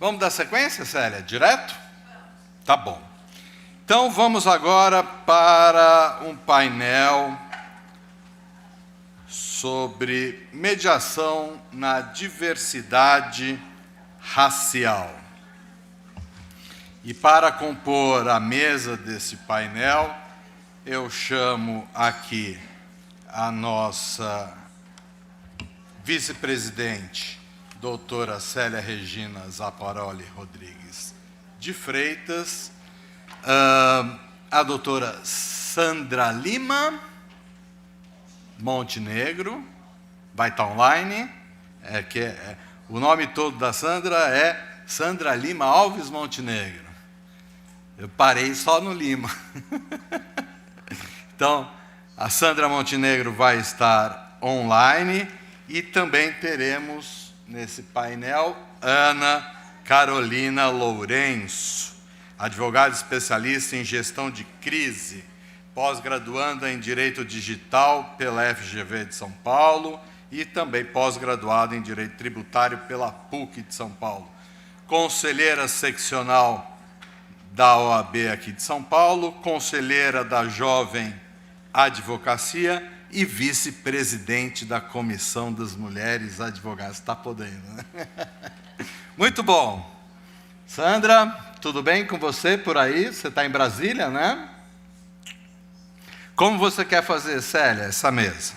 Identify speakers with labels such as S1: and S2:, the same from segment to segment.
S1: Vamos dar sequência, Célia? Direto? Tá bom. Então, vamos agora para um painel sobre mediação na diversidade racial. E para compor a mesa desse painel, eu chamo aqui a nossa vice-presidente, doutora Célia Regina Zaparoli Rodrigues de Freitas, a doutora Sandra Lima Montenegro, vai estar online, o nome todo da Sandra é Sandra Lima Alves Montenegro. Eu parei só no Lima. Então, a Sandra Montenegro vai estar online e também teremos nesse painel Ana Carolina Lourenço, advogada especialista em gestão de crise, pós-graduanda em Direito Digital pela FGV de São Paulo e também pós-graduada em Direito Tributário pela PUC de São Paulo. Conselheira seccional da OAB aqui de São Paulo, conselheira da Jovem Advocacia e vice-presidente da Comissão das Mulheres Advogadas. Está podendo, né? Muito bom. Sandra, tudo bem com você por aí? Você está em Brasília, né? Como você quer fazer, Célia, essa mesa?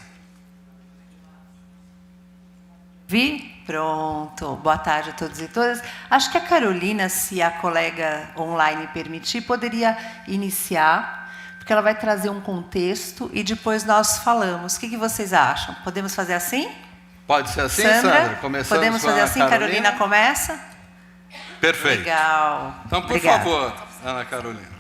S2: Pronto. Boa tarde a todos e todas. Acho que a Carolina, se a colega online permitir, poderia iniciar, porque ela vai trazer um contexto e depois nós falamos. O que vocês acham? Podemos fazer assim?
S1: Pode ser assim, Sandra? Começamos
S2: podemos fazer assim? Carolina começa?
S1: Perfeito.
S2: Legal.
S1: Então, por
S2: Obrigada.
S1: favor, Ana Carolina.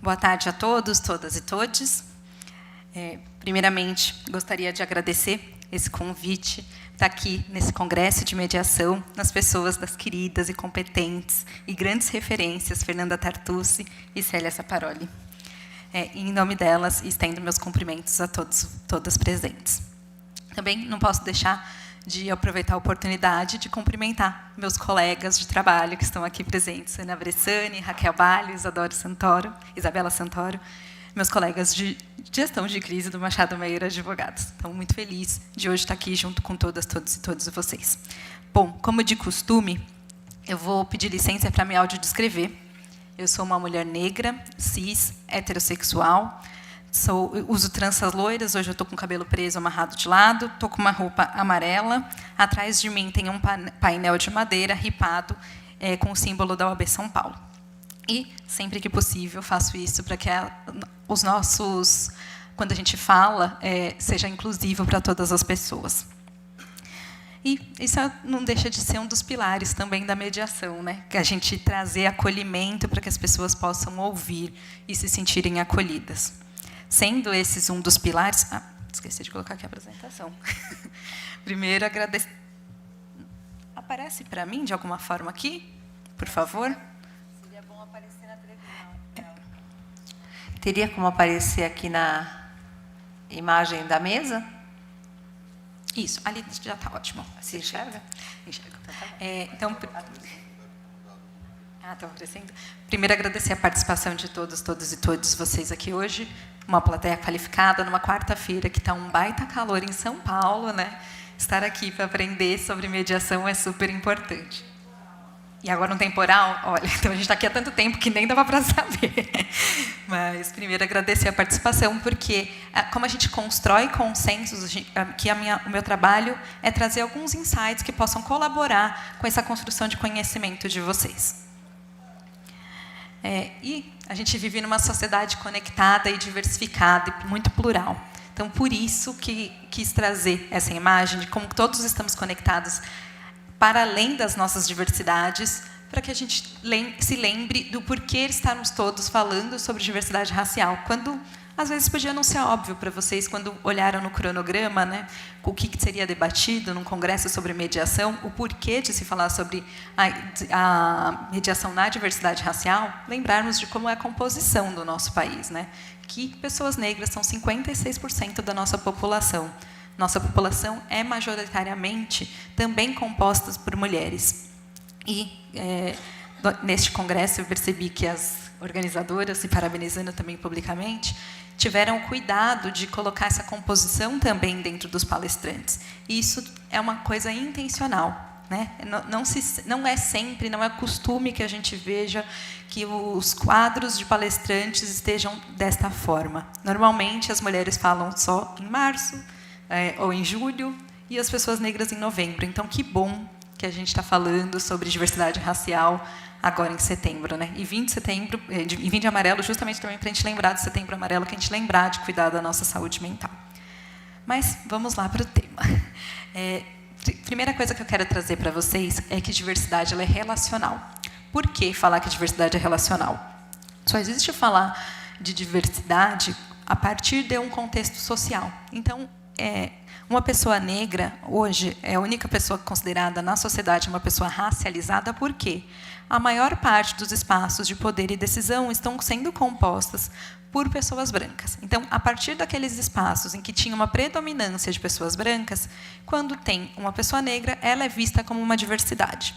S3: Boa tarde a todos, todas e todes. Primeiramente, gostaria de agradecer esse convite, estar aqui nesse congresso de mediação, nas pessoas das queridas e competentes e grandes referências, Fernanda Tartucci e Célia Zaparoli. Em nome delas, estendo meus cumprimentos a todas presentes. Também não posso deixar de aproveitar a oportunidade de cumprimentar meus colegas de trabalho que estão aqui presentes, Ana Bressani, Raquel Balho, Isabela Santoro, meus colegas de gestão de crise do Machado Meyer Advogados. Estou muito feliz de hoje estar aqui junto com todas, todos e todos vocês. Bom, como de costume, eu vou pedir licença para me audiodescrever. Eu sou uma mulher negra, cis, heterossexual, uso tranças loiras, hoje eu estou com o cabelo preso, amarrado de lado, estou com uma roupa amarela, atrás de mim tem um painel de madeira ripado com o símbolo da OAB São Paulo. E, sempre que possível, faço isso para que os nossos, quando a gente fala, seja inclusivo para todas as pessoas. E isso não deixa de ser um dos pilares também da mediação, né? Que a gente trazer acolhimento para que as pessoas possam ouvir e se sentirem acolhidas. Sendo esses um dos pilares... esqueci de colocar aqui a apresentação. Primeiro, agradecer... Aparece para mim, de alguma forma, aqui? Por favor.
S2: Seria bom aparecer na televisão. Teria como aparecer aqui na imagem da mesa?
S3: Isso, ali já está ótimo.
S2: Se enxerga?
S3: Enxerga. Então... está aparecendo. Primeiro, agradecer a participação de todos e todas vocês aqui hoje. Uma plateia qualificada, numa quarta-feira, que está um baita calor em São Paulo, né? Estar aqui para aprender sobre mediação é super importante. E agora um temporal, olha, então a gente está aqui há tanto tempo que nem dava para saber. Mas, primeiro, agradecer a participação, porque, como a gente constrói consensos, que o meu trabalho é trazer alguns insights que possam colaborar com essa construção de conhecimento de vocês. E a gente vive numa sociedade conectada e diversificada e muito plural. Então, por isso que quis trazer essa imagem de como todos estamos conectados para além das nossas diversidades, para que a gente se lembre do porquê estarmos todos falando sobre diversidade racial. Quando às vezes podia não ser óbvio para vocês quando olharam no cronograma, né, o que seria debatido num congresso sobre mediação, o porquê de se falar sobre a mediação na diversidade racial, lembrarmos de como é a composição do nosso país, né, que pessoas negras são 56% da nossa população. Nossa população é majoritariamente também composta por mulheres. E neste congresso eu percebi que as organizadoras, e parabenizando também publicamente, tiveram cuidado de colocar essa composição também dentro dos palestrantes. E isso é uma coisa intencional, né? Não é sempre, não é costume que a gente veja que os quadros de palestrantes estejam desta forma. Normalmente, as mulheres falam só em março ou em julho, e as pessoas negras em novembro. Então, que bom que a gente está falando sobre diversidade racial agora em setembro, né? E 20 de setembro, e 20 de amarelo, justamente também para a gente lembrar do setembro amarelo, que a gente lembrar de cuidar da nossa saúde mental. Mas vamos lá para o tema. Primeira coisa que eu quero trazer para vocês é que diversidade ela é relacional. Por que falar que diversidade é relacional? Só existe falar de diversidade a partir de um contexto social. Então, uma pessoa negra, hoje, é a única pessoa considerada na sociedade uma pessoa racializada, por quê? A maior parte dos espaços de poder e decisão estão sendo compostas por pessoas brancas. Então, a partir daqueles espaços em que tinha uma predominância de pessoas brancas, quando tem uma pessoa negra, ela é vista como uma diversidade.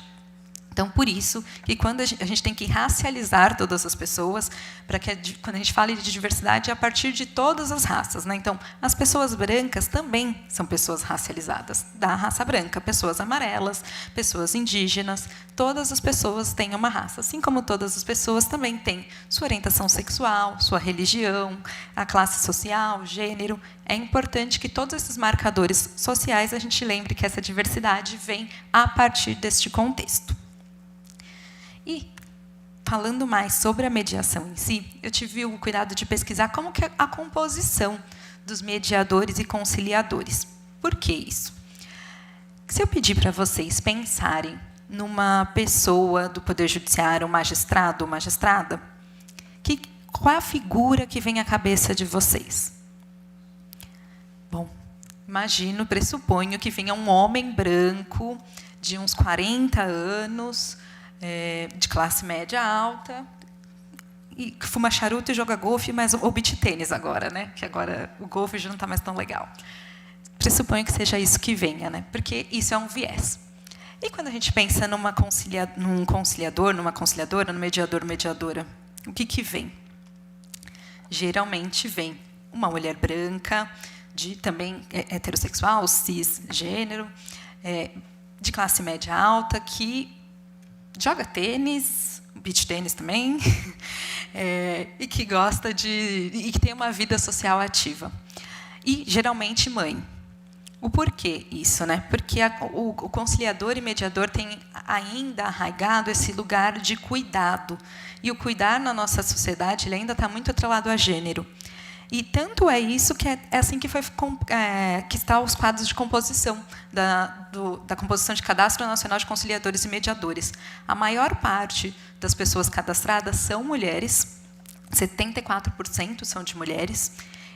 S3: Então, por isso que quando a gente tem que racializar todas as pessoas, para que quando a gente fala de diversidade, é a partir de todas as raças, né? Então, as pessoas brancas também são pessoas racializadas, da raça branca, pessoas amarelas, pessoas indígenas, todas as pessoas têm uma raça, assim como todas as pessoas também têm sua orientação sexual, sua religião, a classe social, gênero. É importante que todos esses marcadores sociais a gente lembre que essa diversidade vem a partir deste contexto. E, falando mais sobre a mediação em si, eu tive o cuidado de pesquisar como que é a composição dos mediadores e conciliadores. Por que isso? Se eu pedir para vocês pensarem numa pessoa do Poder Judiciário, um magistrado ou magistrada, qual é a figura que vem à cabeça de vocês? Bom, pressuponho que venha um homem branco de uns 40 anos, de classe média alta, e que fuma charuto e joga golfe, mas ou beach tênis agora, né? Que agora o golfe já não está mais tão legal. Pressuponho que seja isso que venha, né? Porque isso é um viés. E quando a gente pensa num conciliador, numa conciliadora, no mediador, mediadora, o que vem? Geralmente vem uma mulher branca, também heterossexual, cisgênero, de classe média alta, que joga tênis, beach tênis também, e que gosta e que tem uma vida social ativa. E, geralmente, mãe. O porquê isso, né? Porque o conciliador e mediador tem ainda arraigado esse lugar de cuidado. E o cuidar na nossa sociedade ele ainda está muito atrelado a gênero. E tanto é isso que é assim que está os quadros de composição da composição de Cadastro Nacional de Conciliadores e Mediadores. A maior parte das pessoas cadastradas são mulheres, 74% são de mulheres,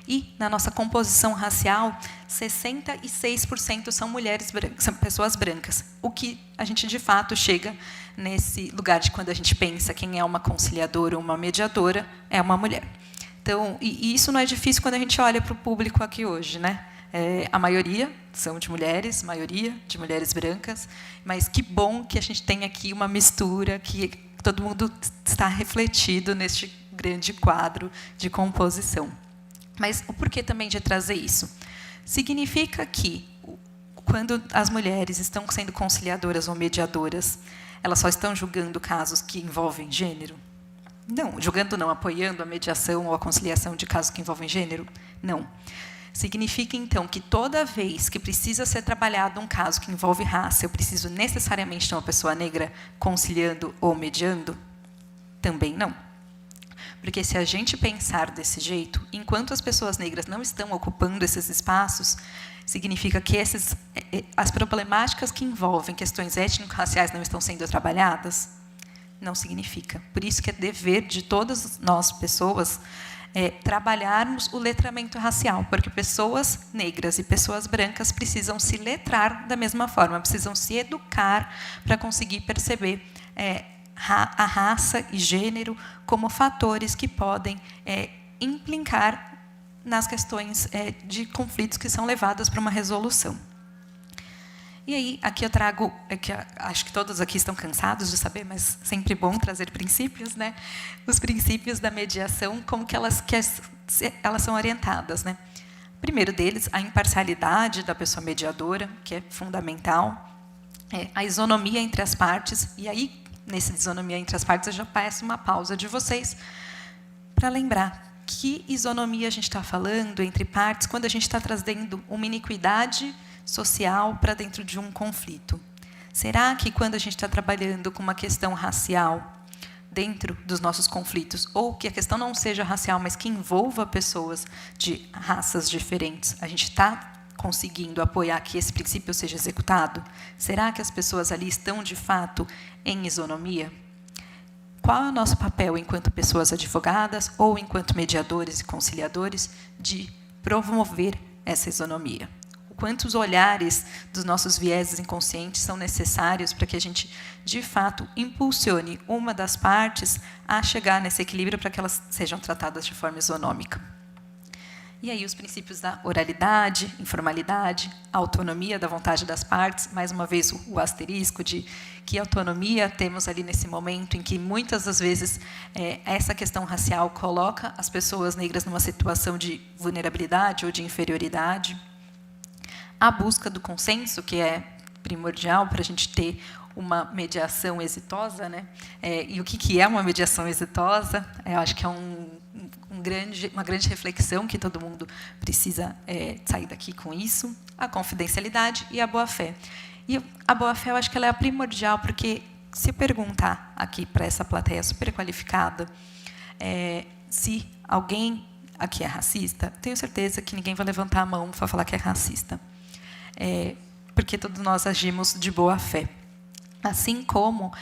S3: e na nossa composição racial, 66% são mulheres brancas, são pessoas brancas. O que a gente de fato chega nesse lugar de quando a gente pensa quem é uma conciliadora ou uma mediadora, é uma mulher. Então, e isso não é difícil quando a gente olha para o público aqui hoje, né? A maioria são de mulheres, maioria de mulheres brancas, mas que bom que a gente tem aqui uma mistura, que todo mundo está refletido neste grande quadro de composição. Mas o porquê também de trazer isso? Significa que, quando as mulheres estão sendo conciliadoras ou mediadoras, elas só estão julgando casos que envolvem gênero? Não, julgando não, apoiando a mediação ou a conciliação de casos que envolvem gênero? Não. Significa, então, que toda vez que precisa ser trabalhado um caso que envolve raça, eu preciso necessariamente ter uma pessoa negra conciliando ou mediando? Também não. Porque se a gente pensar desse jeito, enquanto as pessoas negras não estão ocupando esses espaços, significa que as problemáticas que envolvem questões étnico-raciais não estão sendo trabalhadas? Não significa. Por isso que é dever de todas nós, pessoas, trabalharmos o letramento racial, porque pessoas negras e pessoas brancas precisam se letrar da mesma forma, precisam se educar para conseguir perceber a raça e gênero como fatores que podem implicar nas questões de conflitos que são levadas para uma resolução. E aí, aqui eu trago, que acho que todos aqui estão cansados de saber, mas sempre bom trazer princípios, né? Os princípios da mediação, como que elas são orientadas, né? O primeiro deles, a imparcialidade da pessoa mediadora, que é fundamental, a isonomia entre as partes, e aí, nessa isonomia entre as partes, eu já peço uma pausa de vocês para lembrar que isonomia a gente está falando entre partes quando a gente está trazendo uma iniquidade social para dentro de um conflito. Será que quando a gente está trabalhando com uma questão racial dentro dos nossos conflitos, ou que a questão não seja racial, mas que envolva pessoas de raças diferentes, a gente está conseguindo apoiar que esse princípio seja executado? Será que as pessoas ali estão, de fato, em isonomia? Qual é o nosso papel enquanto pessoas advogadas ou enquanto mediadores e conciliadores de promover essa isonomia? Quantos olhares dos nossos vieses inconscientes são necessários para que a gente, de fato, impulsione uma das partes a chegar nesse equilíbrio para que elas sejam tratadas de forma isonômica? E aí os princípios da oralidade, informalidade, autonomia da vontade das partes, mais uma vez o asterisco de que autonomia temos ali nesse momento em que muitas das vezes essa questão racial coloca as pessoas negras numa situação de vulnerabilidade ou de inferioridade. A busca do consenso, que é primordial para a gente ter uma mediação exitosa, né? E o que é uma mediação exitosa? Eu acho que é uma grande reflexão que todo mundo precisa sair daqui com isso. A confidencialidade e a boa-fé. E a boa-fé, eu acho que ela é a primordial, porque se eu perguntar aqui para essa plateia super qualificada se alguém aqui é racista, tenho certeza que ninguém vai levantar a mão para falar que é racista. Porque todos nós agimos de boa fé. Assim como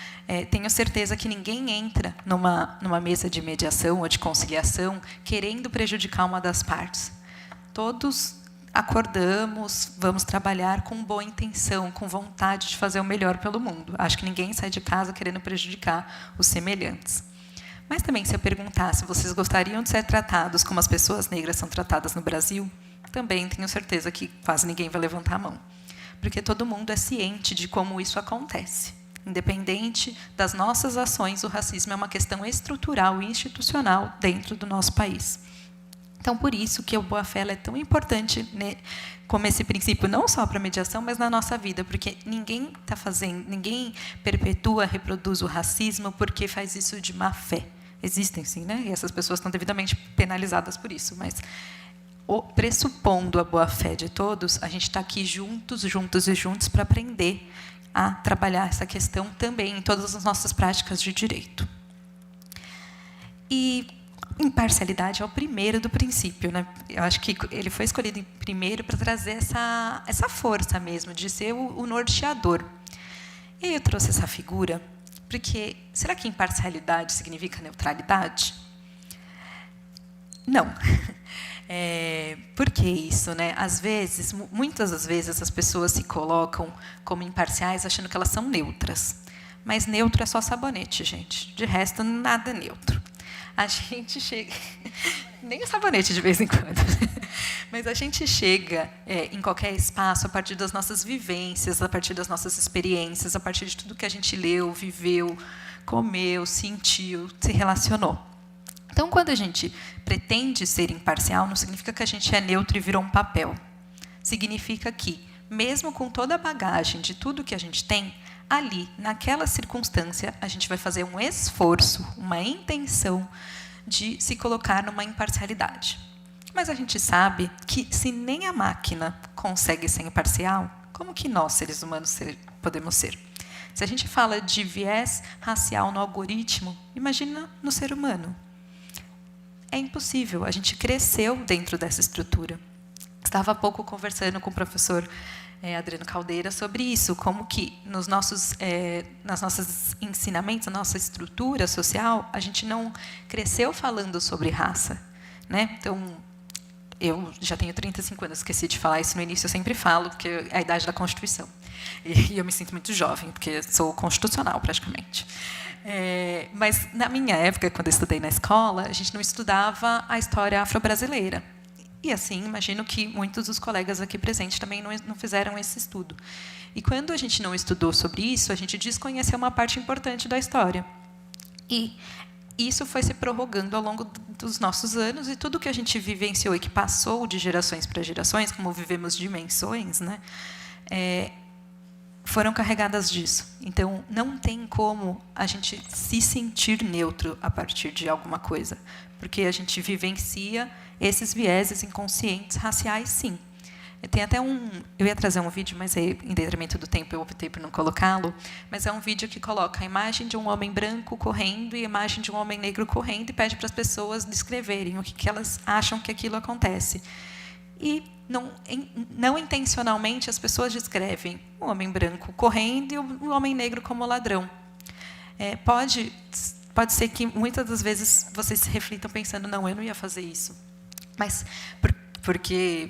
S3: tenho certeza que ninguém entra numa mesa de mediação ou de conciliação querendo prejudicar uma das partes. Todos acordamos, vamos trabalhar com boa intenção, com vontade de fazer o melhor pelo mundo. Acho que ninguém sai de casa querendo prejudicar os semelhantes. Mas também, se eu perguntar se vocês gostariam de ser tratados como as pessoas negras são tratadas no Brasil, também tenho certeza que quase ninguém vai levantar a mão. Porque todo mundo é ciente de como isso acontece. Independente das nossas ações, o racismo é uma questão estrutural e institucional dentro do nosso país. Então, por isso que a boa-fé é tão importante, né, como esse princípio, não só para a mediação, mas na nossa vida, porque ninguém perpetua, reproduz o racismo porque faz isso de má fé. Existem, sim, né? E essas pessoas estão devidamente penalizadas por isso, mas pressupondo a boa-fé de todos, a gente está aqui juntos e juntos para aprender a trabalhar essa questão também em todas as nossas práticas de direito. E imparcialidade é o primeiro do princípio, né? Eu acho que ele foi escolhido primeiro para trazer essa força mesmo, de ser o norteador. E aí eu trouxe essa figura, porque será que imparcialidade significa neutralidade? Não. Por que isso, né? Às vezes, muitas das vezes, as pessoas se colocam como imparciais achando que elas são neutras. Mas neutro é só sabonete, gente. De resto, nada é neutro. A gente chega... Nem o sabonete, de vez em quando. Mas a gente chega em qualquer espaço a partir das nossas vivências, a partir das nossas experiências, a partir de tudo que a gente leu, viveu, comeu, sentiu, se relacionou. Então, quando a gente pretende ser imparcial, não significa que a gente é neutro e virou um papel. Significa que, mesmo com toda a bagagem de tudo que a gente tem, ali, naquela circunstância, a gente vai fazer um esforço, uma intenção de se colocar numa imparcialidade. Mas a gente sabe que, se nem a máquina consegue ser imparcial, como que nós, seres humanos, podemos ser? Se a gente fala de viés racial no algoritmo, imagina no ser humano. É impossível, a gente cresceu dentro dessa estrutura. Estava há pouco conversando com o professor Adriano Caldeira sobre isso, como que nos nossos ensinamentos, na nossa estrutura social, a gente não cresceu falando sobre raça. né? Então, eu já tenho 35 anos, esqueci de falar isso no início, eu sempre falo, porque é a idade da Constituição. E eu me sinto muito jovem, porque sou constitucional, praticamente. Mas, na minha época, quando eu estudei na escola, a gente não estudava a história afro-brasileira. E, assim, imagino que muitos dos colegas aqui presentes também não fizeram esse estudo. E, quando a gente não estudou sobre isso, a gente desconheceu uma parte importante da história. E isso foi se prorrogando ao longo dos nossos anos, e tudo que a gente vivenciou e que passou de gerações para gerações, como vivemos dimensões, né, foram carregadas disso. Então, não tem como a gente se sentir neutro a partir de alguma coisa, porque a gente vivencia esses vieses inconscientes raciais, sim. Tem até eu ia trazer um vídeo, mas aí, em detrimento do tempo eu optei por não colocá-lo, mas é um vídeo que coloca a imagem de um homem branco correndo e a imagem de um homem negro correndo e pede para as pessoas descreverem o que elas acham que aquilo acontece. E, não intencionalmente, as pessoas descrevem o homem branco correndo e o homem negro como ladrão. Pode ser que, muitas das vezes, vocês se reflitam pensando, não, eu não ia fazer isso. Mas, porque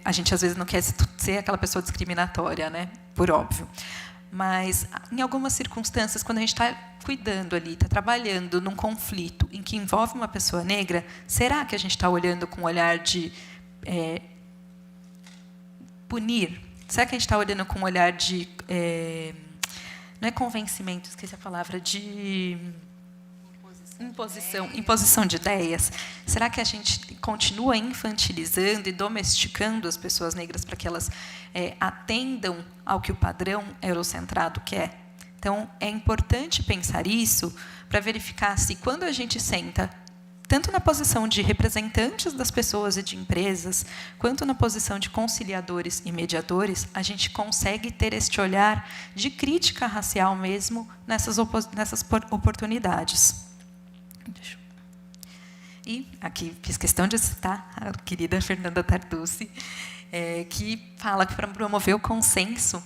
S3: a gente, às vezes, não quer ser aquela pessoa discriminatória, né? Por óbvio. Mas, em algumas circunstâncias, quando a gente está cuidando ali, está trabalhando num conflito em que envolve uma pessoa negra, será que a gente está olhando com um olhar de punir? Será que a gente está olhando com um olhar de... não é convencimento, esqueci a palavra, de... Imposição de ideias. Será que a gente continua infantilizando e domesticando as pessoas negras para que elas atendam ao que o padrão eurocentrado quer? Então, é importante pensar isso para verificar se, quando a gente senta, tanto na posição de representantes das pessoas e de empresas, quanto na posição de conciliadores e mediadores, a gente consegue ter este olhar de crítica racial mesmo nessas oportunidades. E aqui fiz questão de citar a querida Fernanda Tartucci, que fala que, para promover o consenso,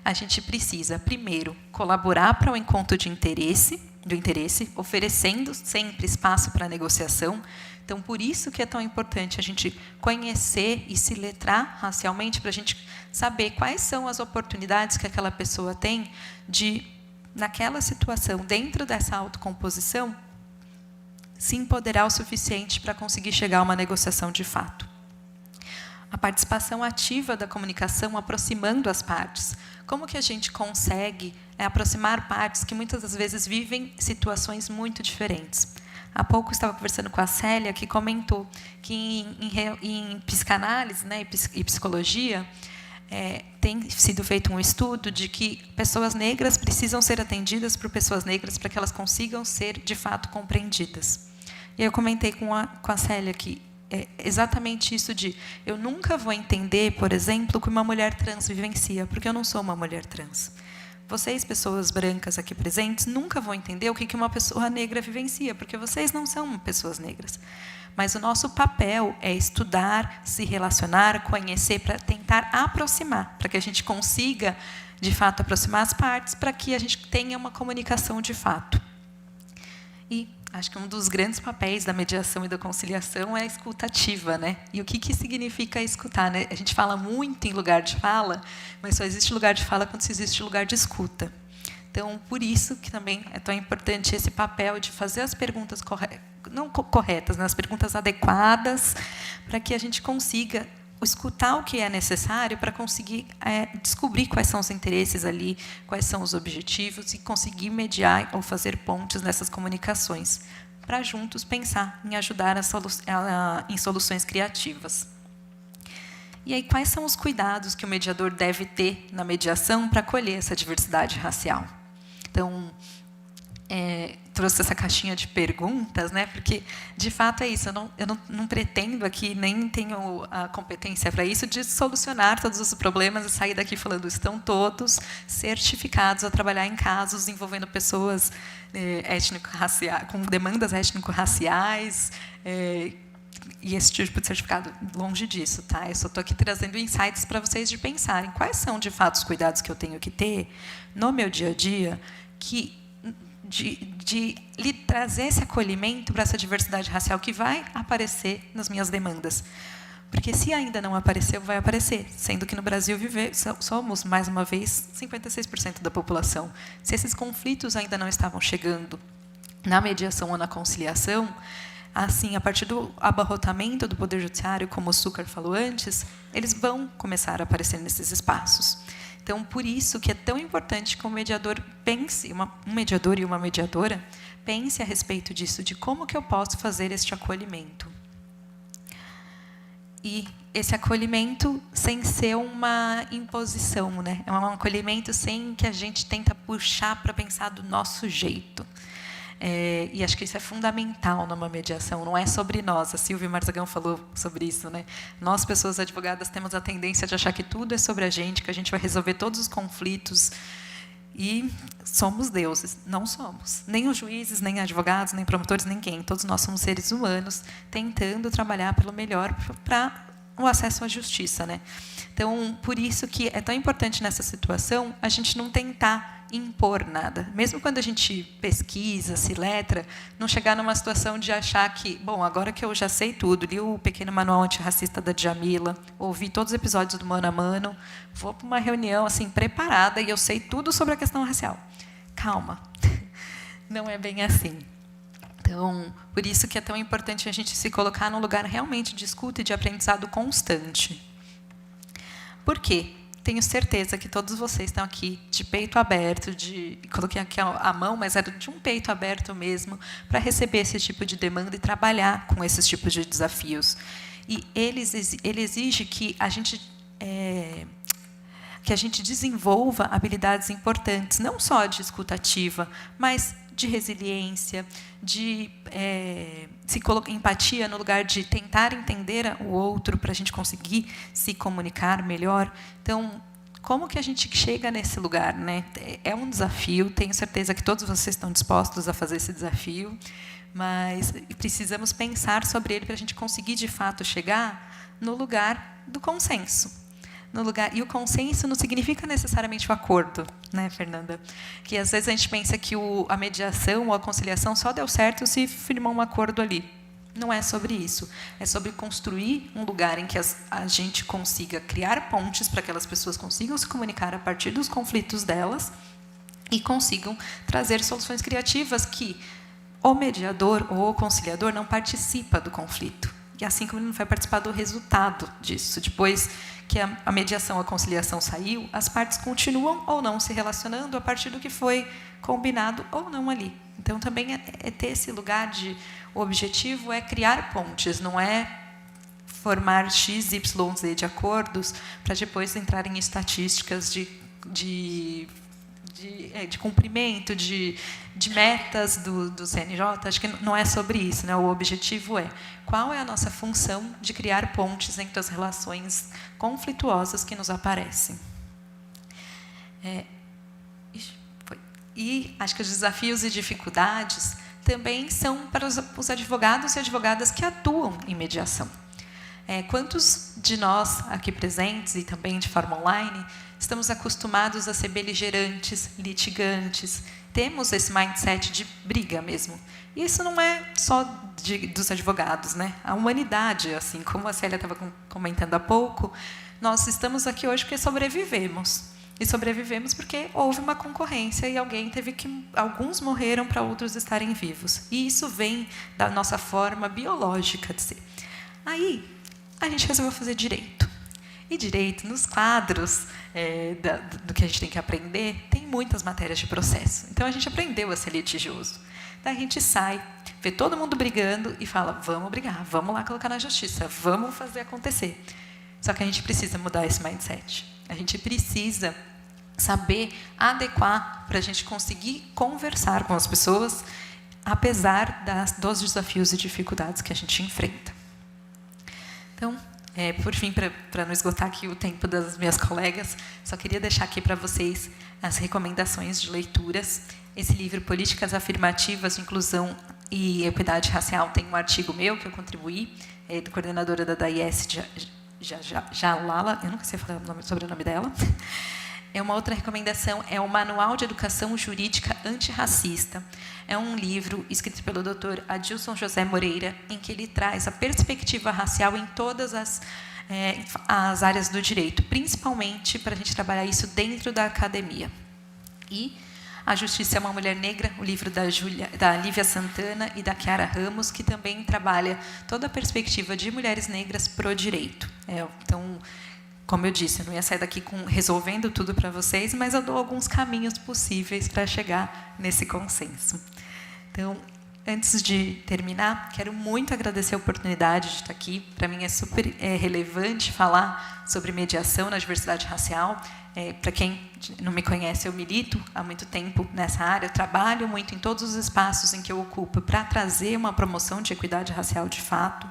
S3: a gente precisa, primeiro, colaborar para o encontro do interesse, oferecendo sempre espaço para a negociação. Então, por isso que é tão importante a gente conhecer e se letrar racialmente, para a gente saber quais são as oportunidades que aquela pessoa tem de, naquela situação, dentro dessa autocomposição, se empoderar o suficiente para conseguir chegar a uma negociação de fato. A participação ativa da comunicação, aproximando as partes. Como que a gente consegue aproximar partes que muitas das vezes vivem situações muito diferentes? Há pouco eu estava conversando com a Célia, que comentou que em psicanálise, né, e psicologia, tem sido feito um estudo de que pessoas negras precisam ser atendidas por pessoas negras para que elas consigam ser, de fato, compreendidas. E aí eu comentei com a Célia que é exatamente isso de... Eu nunca vou entender, por exemplo, o que uma mulher trans vivencia, porque eu não sou uma mulher trans. Vocês, pessoas brancas aqui presentes, nunca vão entender o que uma pessoa negra vivencia, porque vocês não são pessoas negras. Mas o nosso papel é estudar, se relacionar, conhecer, para tentar aproximar, para que a gente consiga, de fato, aproximar as partes, para que a gente tenha uma comunicação de fato. E acho que um dos grandes papéis da mediação e da conciliação é a escuta ativa, né? E o que significa escutar, né? A gente fala muito em lugar de fala, mas só existe lugar de fala quando existe lugar de escuta. Então, por isso que também é tão importante esse papel de fazer as perguntas corretas, né? As perguntas adequadas, para que a gente consiga escutar o que é necessário para conseguir descobrir quais são os interesses ali, quais são os objetivos, e conseguir mediar ou fazer pontes nessas comunicações, para juntos pensar em ajudar em soluções criativas. E aí, quais são os cuidados que o mediador deve ter na mediação para acolher essa diversidade racial? Então, trouxe essa caixinha de perguntas, né? Porque, de fato, é isso. Eu não pretendo aqui, nem tenho a competência para isso, de solucionar todos os problemas e sair daqui falando estão todos certificados a trabalhar em casos envolvendo pessoas étnico-raciais, com demandas étnico-raciais, e esse tipo de certificado, longe disso, tá? Eu só estou aqui trazendo insights para vocês de pensarem quais são, de fato, os cuidados que eu tenho que ter no meu dia a dia, que de lhe trazer esse acolhimento para essa diversidade racial que vai aparecer nas minhas demandas. Porque se ainda não apareceu, vai aparecer, sendo que no Brasil somos, mais uma vez, 56% da população. Se esses conflitos ainda não estavam chegando na mediação ou na conciliação, assim, a partir do abarrotamento do Poder Judiciário, como o Súcar falou antes, eles vão começar a aparecer nesses espaços. Então, por isso que é tão importante que um mediador pense, um mediador e uma mediadora, pense a respeito disso, de como que eu posso fazer este acolhimento. E esse acolhimento sem ser uma imposição, né? É um acolhimento sem que a gente tenta puxar para pensar do nosso jeito. E acho que isso é fundamental numa mediação, não é sobre nós. A Silvia Marzagão falou sobre isso, né? Nós, pessoas advogadas, temos a tendência de achar que tudo é sobre a gente, que a gente vai resolver todos os conflitos, e somos deuses. Não somos. Nem os juízes, nem advogados, nem promotores, ninguém. Todos nós somos seres humanos tentando trabalhar pelo melhor para o acesso à justiça, né? Então, por isso que é tão importante nessa situação a gente não tentar impor nada. Mesmo quando a gente pesquisa, se letra, não chegar numa situação de achar que, bom, agora que eu já sei tudo, li o pequeno manual antirracista da Djamila, ouvi todos os episódios do Mano a Mano, vou para uma reunião assim preparada e eu sei tudo sobre a questão racial. Calma, não é bem assim. Então, por isso que é tão importante a gente se colocar num lugar realmente de escuta e de aprendizado constante. Por quê? Tenho certeza que todos vocês estão aqui de peito aberto, coloquei aqui a mão, mas era de um peito aberto mesmo, para receber esse tipo de demanda e trabalhar com esses tipos de desafios. E ele exige que a gente desenvolva habilidades importantes, não só de escuta ativa, mas de resiliência, de se colocar empatia no lugar de tentar entender o outro para a gente conseguir se comunicar melhor. Então, como que a gente chega nesse lugar, né? É um desafio, tenho certeza que todos vocês estão dispostos a fazer esse desafio, mas precisamos pensar sobre ele para a gente conseguir, de fato, chegar no lugar do consenso. E o consenso não significa necessariamente o acordo, né, Fernanda? Que às vezes a gente pensa que a mediação ou a conciliação só deu certo se firmou um acordo ali. Não é sobre isso. É sobre construir um lugar em que a gente consiga criar pontes para que aquelas pessoas consigam se comunicar a partir dos conflitos delas e consigam trazer soluções criativas que o mediador ou o conciliador não participa do conflito. E assim como ele não vai participar do resultado disso. Depois que a mediação, a conciliação saiu, as partes continuam ou não se relacionando a partir do que foi combinado ou não ali. Então, também é ter esse lugar de... O objetivo é criar pontes, não é formar X, Y, Z de acordos para depois entrar em estatísticas de cumprimento, de metas do CNJ. Acho que não é sobre isso, né? O objetivo é qual é a nossa função de criar pontes entre as relações conflituosas que nos aparecem. E acho que os desafios e dificuldades também são para os advogados e advogadas que atuam em mediação. Quantos de nós aqui presentes e também de forma online estamos acostumados a ser beligerantes, litigantes, temos esse mindset de briga mesmo? E isso não é só dos advogados, né? A humanidade, assim como a Célia estava comentando há pouco, nós estamos aqui hoje porque sobrevivemos. E sobrevivemos porque houve uma concorrência e alguns morreram para outros estarem vivos. E isso vem da nossa forma biológica de ser. Aí, a gente resolveu fazer direito. E direito, nos quadros do que a gente tem que aprender, tem muitas matérias de processo. Então, a gente aprendeu a ser litigioso. Daí a gente sai, vê todo mundo brigando e fala, vamos brigar, vamos lá colocar na justiça, vamos fazer acontecer. Só que a gente precisa mudar esse mindset. A gente precisa saber adequar para a gente conseguir conversar com as pessoas, apesar dos desafios e dificuldades que a gente enfrenta. Então, por fim, para não esgotar aqui o tempo das minhas colegas, só queria deixar aqui para vocês as recomendações de leituras. Esse livro, Políticas Afirmativas de Inclusão e Equidade Racial, tem um artigo meu que eu contribuí, da coordenadora da DAIES, Jalala, eu nunca sei falar o sobrenome dela. Uma outra recomendação é o Manual de Educação Jurídica Antirracista. É um livro escrito pelo Dr. Adilson José Moreira, em que ele traz a perspectiva racial em todas as áreas do direito, principalmente para a gente trabalhar isso dentro da academia. E A Justiça é uma Mulher Negra, o livro da Lívia Santana e da Chiara Ramos, que também trabalha toda a perspectiva de mulheres negras pro direito. Então, como eu disse, eu não ia sair daqui resolvendo tudo para vocês, mas eu dou alguns caminhos possíveis para chegar nesse consenso. Então, antes de terminar, quero muito agradecer a oportunidade de estar aqui. Para mim é super relevante falar sobre mediação na diversidade racial. Para quem não me conhece, eu milito há muito tempo nessa área, eu trabalho muito em todos os espaços em que eu ocupo para trazer uma promoção de equidade racial de fato,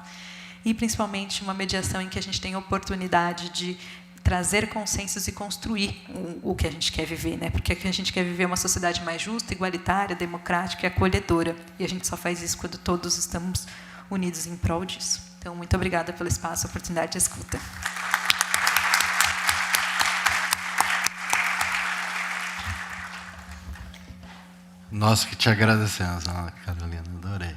S3: e principalmente uma mediação em que a gente tem a oportunidade de trazer consensos e construir o que a gente quer viver, né? Porque a gente quer viver uma sociedade mais justa, igualitária, democrática e acolhedora, e a gente só faz isso quando todos estamos unidos em prol disso. Então, muito obrigada pelo espaço, oportunidade de escuta.
S1: Nós que te agradecemos, Ana Carolina, adorei.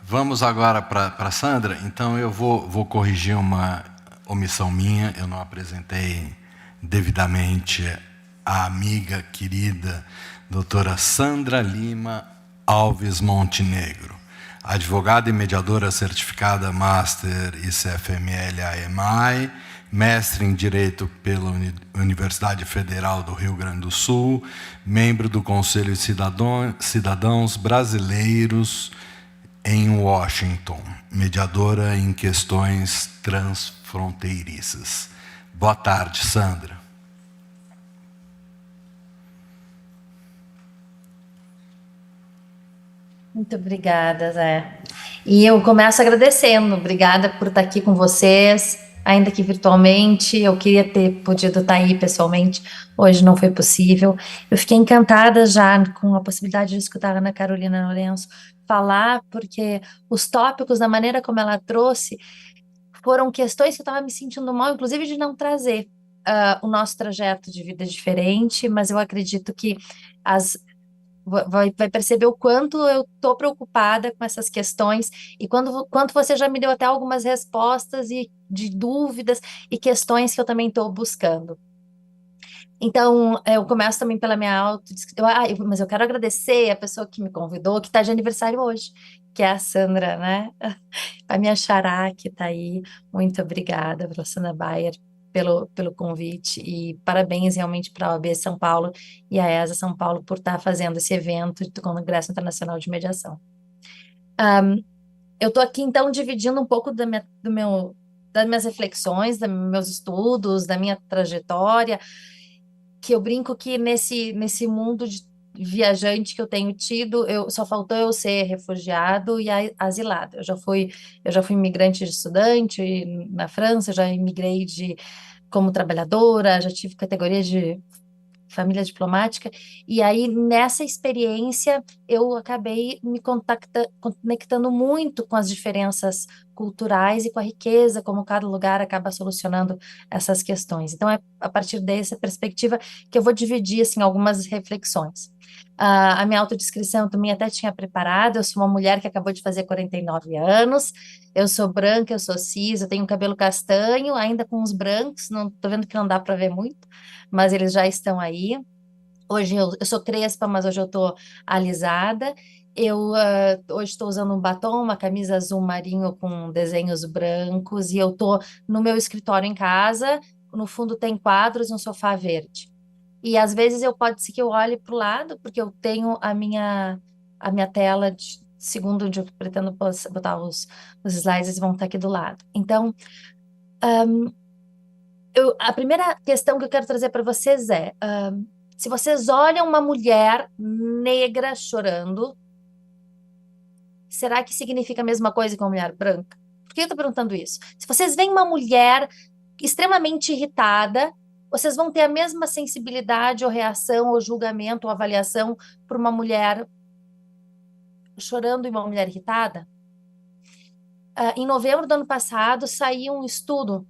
S1: Vamos agora para a Sandra. Então, eu vou corrigir uma omissão minha. Eu não apresentei devidamente a amiga querida doutora Sandra Lima Alves Montenegro, advogada e mediadora certificada Master ICFML-AEMAI, mestre em Direito pela Universidade Federal do Rio Grande do Sul, membro do Conselho de Cidadãos Brasileiros em Washington, mediadora em questões transfronteiriças. Boa tarde, Sandra.
S4: Muito obrigada, Zé. E eu começo agradecendo. Obrigada por estar aqui com vocês, ainda que virtualmente. Eu queria ter podido estar aí pessoalmente, hoje não foi possível. Eu fiquei encantada já com a possibilidade de escutar a Ana Carolina Lourenço falar, porque os tópicos, da maneira como ela trouxe, foram questões que eu estava me sentindo mal, inclusive de não trazer o nosso trajeto de vida diferente, mas eu acredito que vai perceber o quanto eu estou preocupada com essas questões e quanto você já me deu até algumas respostas e de dúvidas e questões que eu também estou buscando. Então, eu começo também pela minha mas eu quero agradecer a pessoa que me convidou, que está de aniversário hoje, que é a Sandra, né? A minha xará que está aí. Muito obrigada, Rossana Bayer, pelo convite, e parabéns realmente para a OAB São Paulo e a ESA São Paulo por estar fazendo esse evento do Congresso Internacional de Mediação. Eu estou aqui, então, dividindo um pouco das minhas reflexões, dos meus estudos, da minha trajetória, que eu brinco que nesse mundo de viajante que eu tenho tido, só faltou eu ser refugiado e asilado. Eu já fui imigrante de estudante na França, já imigrei como trabalhadora, já tive categoria de família diplomática, e aí nessa experiência eu acabei me conectando muito com as diferenças culturais e com a riqueza, como cada lugar acaba solucionando essas questões. Então é a partir dessa perspectiva que eu vou dividir assim, algumas reflexões. A minha autodescrição eu também até tinha preparado. Eu sou uma mulher que acabou de fazer 49 anos, eu sou branca, eu sou cis, eu tenho cabelo castanho, ainda com os brancos, não estou vendo que não dá para ver muito, mas eles já estão aí. Hoje eu sou crespa, mas hoje eu estou alisada. Hoje estou usando um batom, uma camisa azul marinho com desenhos brancos, e eu estou no meu escritório em casa. No fundo tem quadros e um sofá verde. E às vezes pode ser que eu olhe para o lado, porque eu tenho a minha tela segundo onde eu pretendo botar os slides, eles vão estar aqui do lado. Então, a primeira questão que eu quero trazer para vocês é: se vocês olham uma mulher negra chorando, será que significa a mesma coisa que uma mulher branca? Por que eu estou perguntando isso? Se vocês veem uma mulher extremamente irritada, vocês vão ter a mesma sensibilidade ou reação ou julgamento ou avaliação por uma mulher chorando e uma mulher irritada? Em novembro do ano passado, saiu um estudo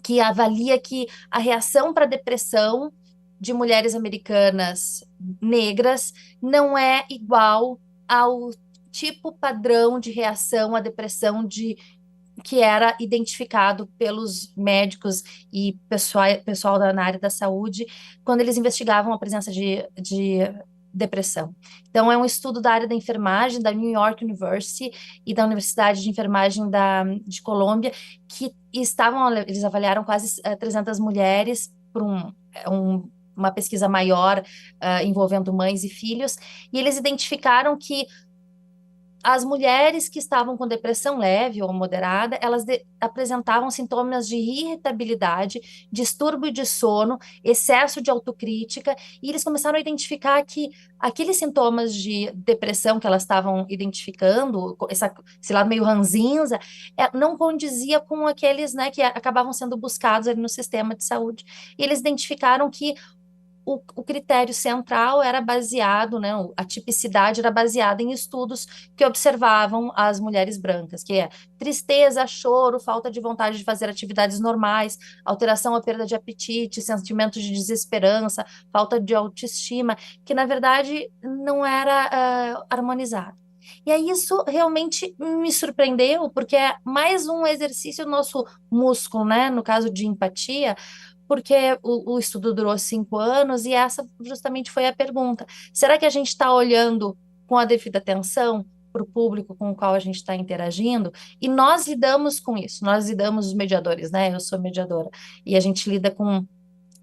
S4: que avalia que a reação para depressão de mulheres americanas negras não é igual ao tipo padrão de reação à depressão que era identificado pelos médicos e pessoal na área da saúde quando eles investigavam a presença de depressão. Então, é um estudo da área da enfermagem da New York University e da Universidade de Enfermagem de Colômbia, que eles avaliaram quase 300 mulheres por uma pesquisa maior envolvendo mães e filhos, e eles identificaram que as mulheres que estavam com depressão leve ou moderada, elas apresentavam sintomas de irritabilidade, distúrbio de sono, excesso de autocrítica, e eles começaram a identificar que aqueles sintomas de depressão que elas estavam identificando, esse lado meio ranzinza, não condizia com aqueles, né, que acabavam sendo buscados ali no sistema de saúde. E eles identificaram que o critério central era baseado, né, a tipicidade era baseada em estudos que observavam as mulheres brancas, que é tristeza, choro, falta de vontade de fazer atividades normais, alteração ou perda de apetite, sentimento de desesperança, falta de autoestima, que na verdade não era harmonizado. E aí isso realmente me surpreendeu, porque é mais um exercício do nosso músculo, né, no caso de empatia, porque o estudo durou 5 anos e essa justamente foi a pergunta. Será que a gente está olhando com a devida atenção para o público com o qual a gente está interagindo? E nós lidamos com isso, nós lidamos os mediadores, né? Eu sou mediadora, e a gente lida com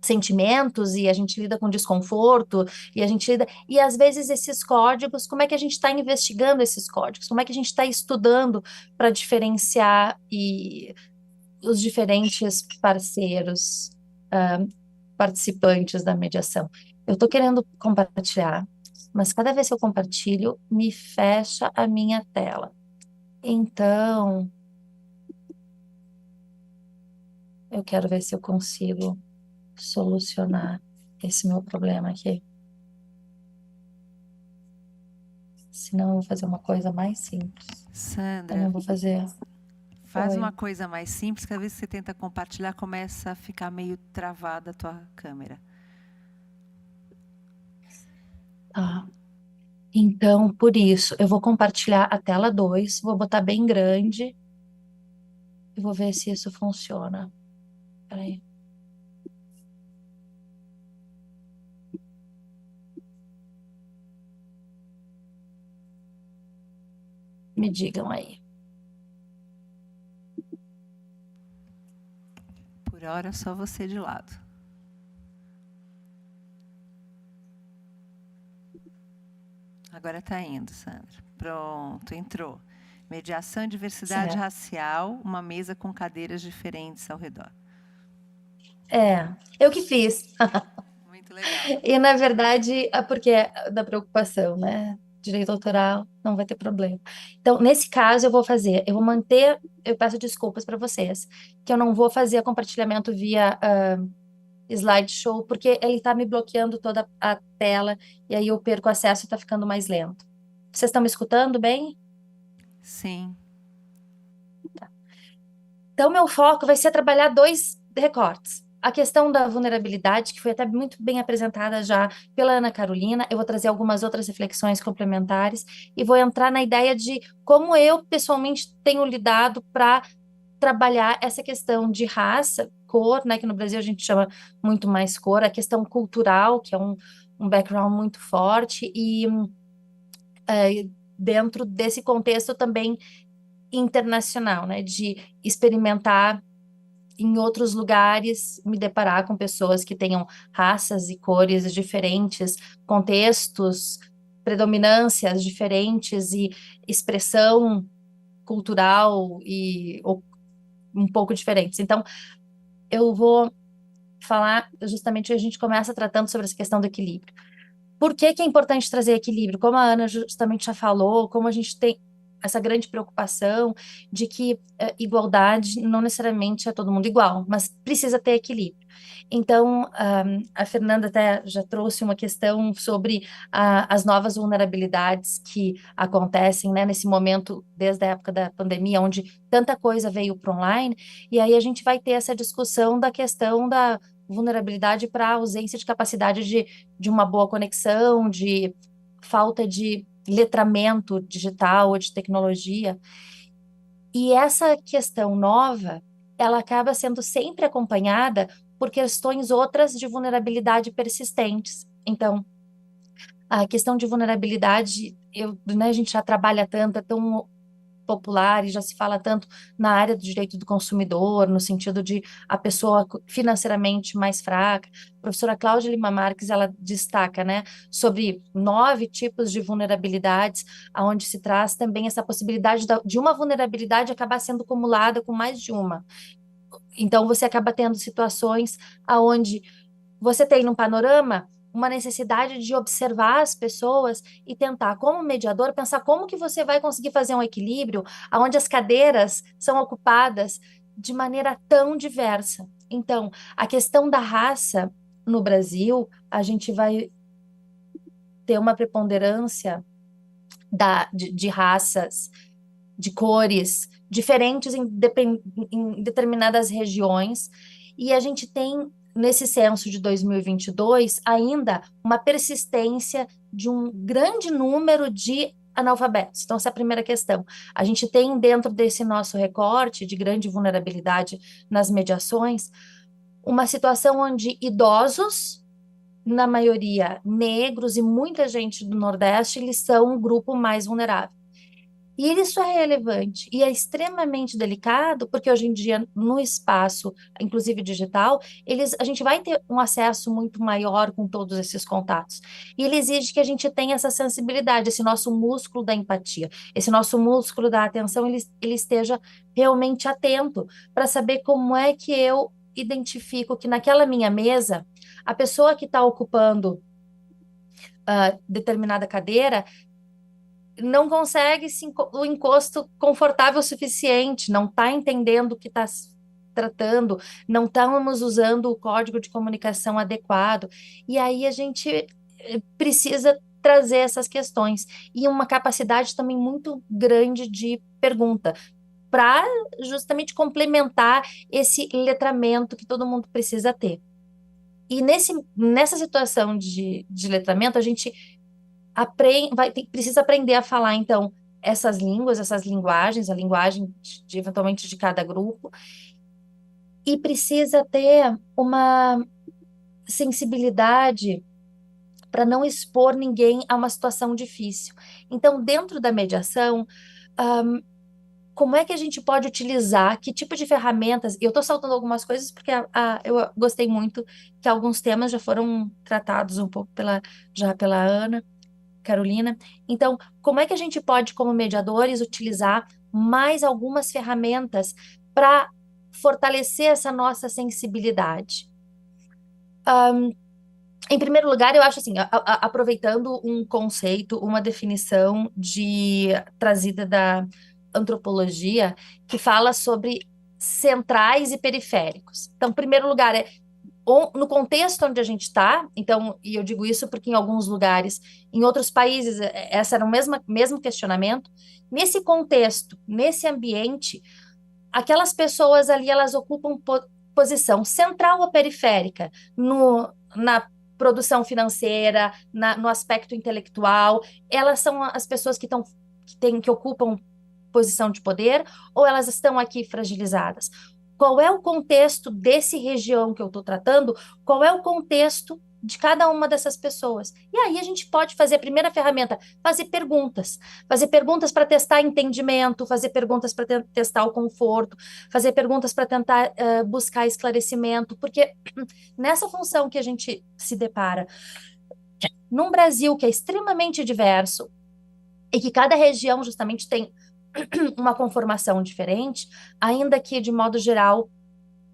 S4: sentimentos e a gente lida com desconforto e a gente lida e às vezes esses códigos, como é que a gente está investigando esses códigos? Como é que a gente está estudando para diferenciar os diferentes parceiros, participantes da mediação? Eu estou querendo compartilhar, mas cada vez que eu compartilho, me fecha a minha tela. Então, eu quero ver se eu consigo solucionar esse meu problema aqui. Senão, eu vou fazer uma coisa mais simples.
S2: Sandra,
S4: Eu vou fazer.
S2: faz
S4: Oi.
S2: uma coisa mais simples, que às vezes você tenta compartilhar, começa a ficar meio travada a tua câmera.
S4: Tá. Então, por isso, eu vou compartilhar a tela 2, vou botar bem grande e vou ver se isso funciona. Peraí. Me digam aí.
S2: Por hora, só você de lado. Agora está indo, Sandra. Pronto, entrou. Mediação e diversidade
S4: Certo.
S2: racial, uma mesa com cadeiras diferentes ao redor.
S4: Eu que fiz.
S2: Muito legal.
S4: E, na verdade, é porque é da preocupação, né? Direito autoral, não vai ter problema. Então, nesse caso, eu vou manter, eu peço desculpas para vocês, que eu não vou fazer compartilhamento via slideshow, porque ele está me bloqueando toda a tela, e aí eu perco acesso e está ficando mais lento. Vocês estão me escutando bem?
S2: Sim.
S4: Então, meu foco vai ser trabalhar 2 recortes. A questão da vulnerabilidade, que foi até muito bem apresentada já pela Ana Carolina, eu vou trazer algumas outras reflexões complementares e vou entrar na ideia de como eu, pessoalmente, tenho lidado para trabalhar essa questão de raça, cor, né, que no Brasil a gente chama muito mais cor, a questão cultural, que é um background muito forte, e dentro desse contexto também internacional, né, de experimentar em outros lugares, me deparar com pessoas que tenham raças e cores diferentes, contextos, predominâncias diferentes e expressão cultural ou um pouco diferentes. Então, eu vou falar justamente, a gente começa tratando sobre essa questão do equilíbrio. Por que que é importante trazer equilíbrio? Como a Ana justamente já falou, como a gente tem essa grande preocupação de que igualdade não necessariamente é todo mundo igual, mas precisa ter equilíbrio. Então, a Fernanda até já trouxe uma questão sobre as novas vulnerabilidades que acontecem, né, nesse momento, desde a época da pandemia, onde tanta coisa veio para online, e aí a gente vai ter essa discussão da questão vulnerabilidade para a ausência de capacidade de uma boa conexão, de falta de letramento digital ou de tecnologia. E essa questão nova, ela acaba sendo sempre acompanhada por questões outras de vulnerabilidade persistentes. Então, a questão de vulnerabilidade, né, a gente já trabalha tanto, é tão popular e já se fala tanto na área do direito do consumidor, no sentido de a pessoa financeiramente mais fraca. A professora Cláudia Lima Marques, ela destaca, né, sobre 9 tipos de vulnerabilidades, aonde se traz também essa possibilidade de uma vulnerabilidade acabar sendo acumulada com mais de uma. Então, você acaba tendo situações aonde você tem num panorama uma necessidade de observar as pessoas e tentar, como mediador, pensar como que você vai conseguir fazer um equilíbrio onde as cadeiras são ocupadas de maneira tão diversa. Então, a questão da raça no Brasil, a gente vai ter uma preponderância de raças, de cores diferentes em determinadas regiões, e a gente tem, nesse censo de 2022, ainda uma persistência de um grande número de analfabetos. Então, essa é a primeira questão. A gente tem, dentro desse nosso recorte de grande vulnerabilidade nas mediações, uma situação onde idosos, na maioria negros e muita gente do Nordeste, eles são um grupo mais vulnerável. E isso é relevante e é extremamente delicado, porque hoje em dia, no espaço, inclusive digital, a gente vai ter um acesso muito maior com todos esses contatos. E ele exige que a gente tenha essa sensibilidade, esse nosso músculo da empatia, esse nosso músculo da atenção, ele esteja realmente atento para saber como é que eu identifico que naquela minha mesa, a pessoa que está ocupando determinada cadeira não consegue o encosto confortável o suficiente, não está entendendo o que está se tratando, não estamos usando o código de comunicação adequado. E aí a gente precisa trazer essas questões e uma capacidade também muito grande de pergunta, para justamente complementar esse letramento que todo mundo precisa ter. E nessa situação de letramento, a gente precisa aprender a falar, então, essas línguas, essas linguagens, a linguagem eventualmente de cada grupo, e precisa ter uma sensibilidade para não expor ninguém a uma situação difícil. Então, dentro da mediação, como é que a gente pode utilizar, que tipo de ferramentas? Eu estou saltando algumas coisas porque eu gostei muito que alguns temas já foram tratados um pouco já pela Ana, Carolina. Então, como é que a gente pode, como mediadores, utilizar mais algumas ferramentas para fortalecer essa nossa sensibilidade? Em primeiro lugar, eu acho assim, aproveitando um conceito, uma definição trazida da antropologia, que fala sobre centrais e periféricos. Então, em primeiro lugar, no contexto onde a gente está, então, e eu digo isso porque em alguns lugares, em outros países, esse era o mesmo questionamento. Nesse contexto, nesse ambiente, aquelas pessoas ali, elas ocupam posição central ou periférica na produção financeira, no aspecto intelectual. Elas são as pessoas que ocupam posição de poder, ou elas estão aqui fragilizadas? Qual é o contexto desse região que eu estou tratando? Qual é o contexto de cada uma dessas pessoas? E aí a gente pode fazer a primeira ferramenta, fazer perguntas para testar entendimento, fazer perguntas para testar o conforto, fazer perguntas para tentar buscar esclarecimento, porque nessa função que a gente se depara, num Brasil que é extremamente diverso e que cada região justamente tem uma conformação diferente, ainda que, de modo geral,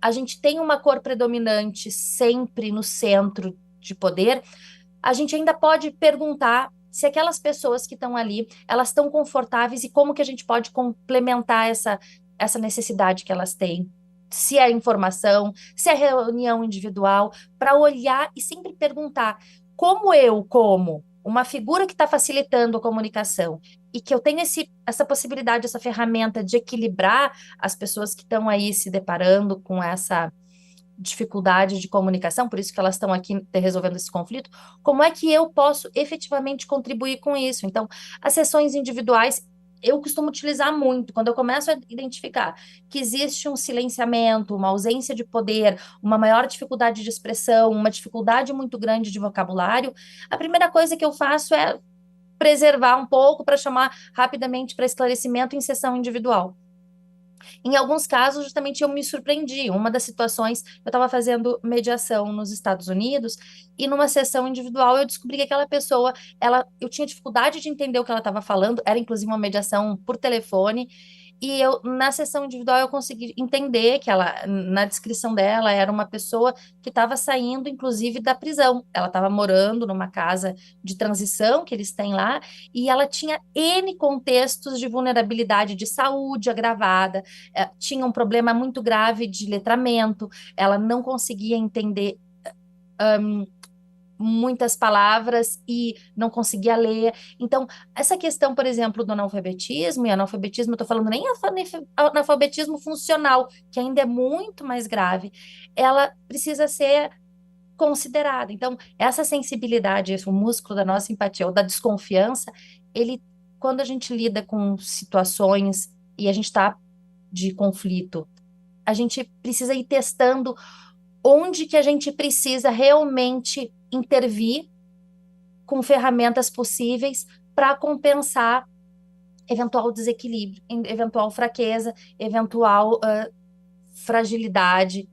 S4: a gente tem uma cor predominante sempre no centro de poder, a gente ainda pode perguntar se aquelas pessoas que estão ali, elas estão confortáveis e como que a gente pode complementar essa necessidade que elas têm. Se é informação, se é reunião individual, para olhar e sempre perguntar como uma figura que está facilitando a comunicação e que eu tenho essa possibilidade, essa ferramenta de equilibrar as pessoas que estão aí se deparando com dificuldade de comunicação, por isso que elas estão aqui resolvendo esse conflito, como é que eu posso efetivamente contribuir com isso? Então, as sessões individuais eu costumo utilizar muito, quando eu começo a identificar que existe um silenciamento, uma ausência de poder, uma maior dificuldade de expressão, uma dificuldade muito grande de vocabulário, a primeira coisa que eu faço é preservar um pouco para chamar rapidamente para esclarecimento em sessão individual. Em alguns casos, justamente eu me surpreendi. Uma das situações, eu estava fazendo mediação nos Estados Unidos e numa sessão individual eu descobri que aquela pessoa, eu tinha dificuldade de entender o que ela estava falando, era inclusive uma mediação por telefone. E eu, na sessão individual, eu consegui entender que ela, na descrição dela, era uma pessoa que estava saindo, inclusive, da prisão. Ela estava morando numa casa de transição que eles têm lá, e ela tinha N contextos de vulnerabilidade de saúde agravada, tinha um problema muito grave de letramento, ela não conseguia entender muitas palavras e não conseguia ler. Então, essa questão, por exemplo, do analfabetismo, e analfabetismo, eu estou falando nem analfabetismo funcional, que ainda é muito mais grave, ela precisa ser considerada. Então, essa sensibilidade, esse, o músculo da nossa empatia ou da desconfiança, ele, quando a gente lida com situações e a gente está de conflito, a gente precisa ir testando onde que a gente precisa realmente intervir com ferramentas possíveis para compensar eventual desequilíbrio, eventual fraqueza, eventual fragilidade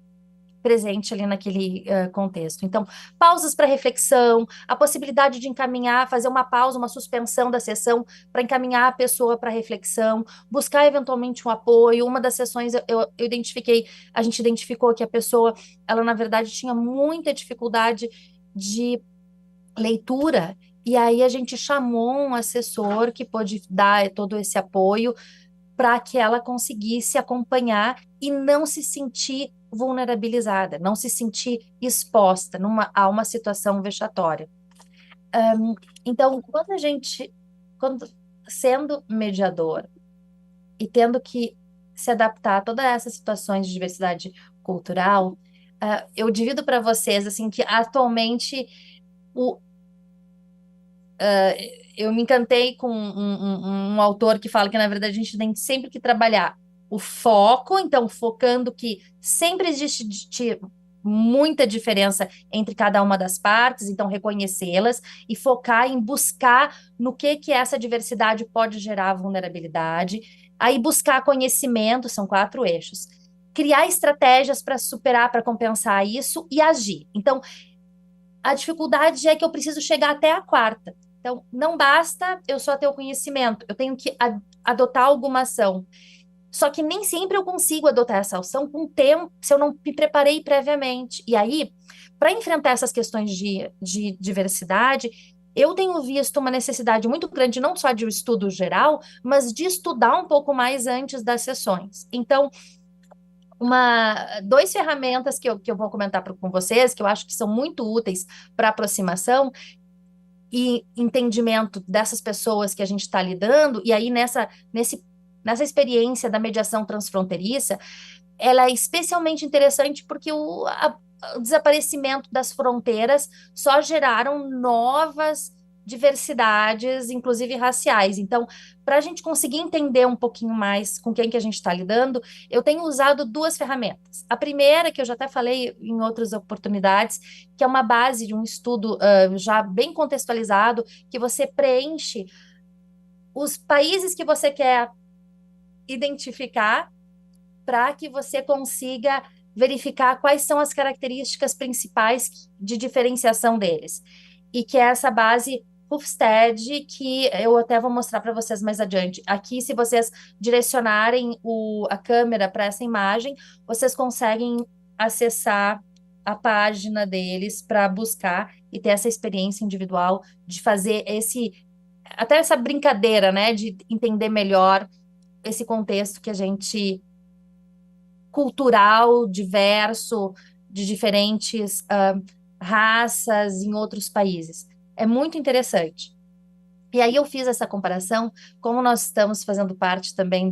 S4: presente ali naquele contexto. Então, pausas para reflexão, a possibilidade de encaminhar, fazer uma pausa, uma suspensão da sessão para encaminhar a pessoa para reflexão, buscar eventualmente um apoio. Uma das sessões eu identifiquei, a gente identificou que a pessoa, ela na verdade tinha muita dificuldade de leitura, e aí a gente chamou um assessor que pôde dar todo esse apoio para que ela conseguisse acompanhar e não se sentir vulnerabilizada, não se sentir exposta a uma situação vexatória. Então, quando sendo mediador e tendo que se adaptar a todas essas situações de diversidade cultural, eu divido para vocês assim que atualmente eu me encantei com um autor que fala que, na verdade, a gente tem sempre que trabalhar o foco, então, focando que sempre existe muita diferença entre cada uma das partes, então, reconhecê-las e focar em buscar no que essa diversidade pode gerar vulnerabilidade, aí buscar conhecimento, são 4 eixos, criar estratégias para superar, para compensar isso e agir. Então, a dificuldade é que eu preciso chegar até a 4ª. Então, não basta eu só ter o conhecimento, eu tenho que adotar alguma ação. Só que nem sempre eu consigo adotar essa ação com tempo, se eu não me preparei previamente. E aí, para enfrentar essas questões de diversidade, eu tenho visto uma necessidade muito grande, não só de um estudo geral, mas de estudar um pouco mais antes das sessões. Então, 2 ferramentas que eu vou comentar com vocês, que eu acho que são muito úteis para aproximação e entendimento dessas pessoas que a gente está lidando, e aí nessa experiência da mediação transfronteiriça, ela é especialmente interessante porque o desaparecimento das fronteiras só geraram novas diversidades, inclusive raciais. Então, para a gente conseguir entender um pouquinho mais com quem que a gente está lidando, eu tenho usado 2 ferramentas. A primeira, que eu já até falei em outras oportunidades, que é uma base de um estudo já bem contextualizado, que você preenche os países que você quer identificar para que você consiga verificar quais são as características principais de diferenciação deles. E que é essa base Hofstede, que eu até vou mostrar para vocês mais adiante. Aqui, se vocês direcionarem a câmera para essa imagem, vocês conseguem acessar a página deles para buscar e ter essa experiência individual de fazer até essa brincadeira, né, de entender melhor esse contexto que a gente cultural, diverso, de diferentes raças em outros países. É muito interessante. E aí eu fiz essa comparação, como nós estamos fazendo parte também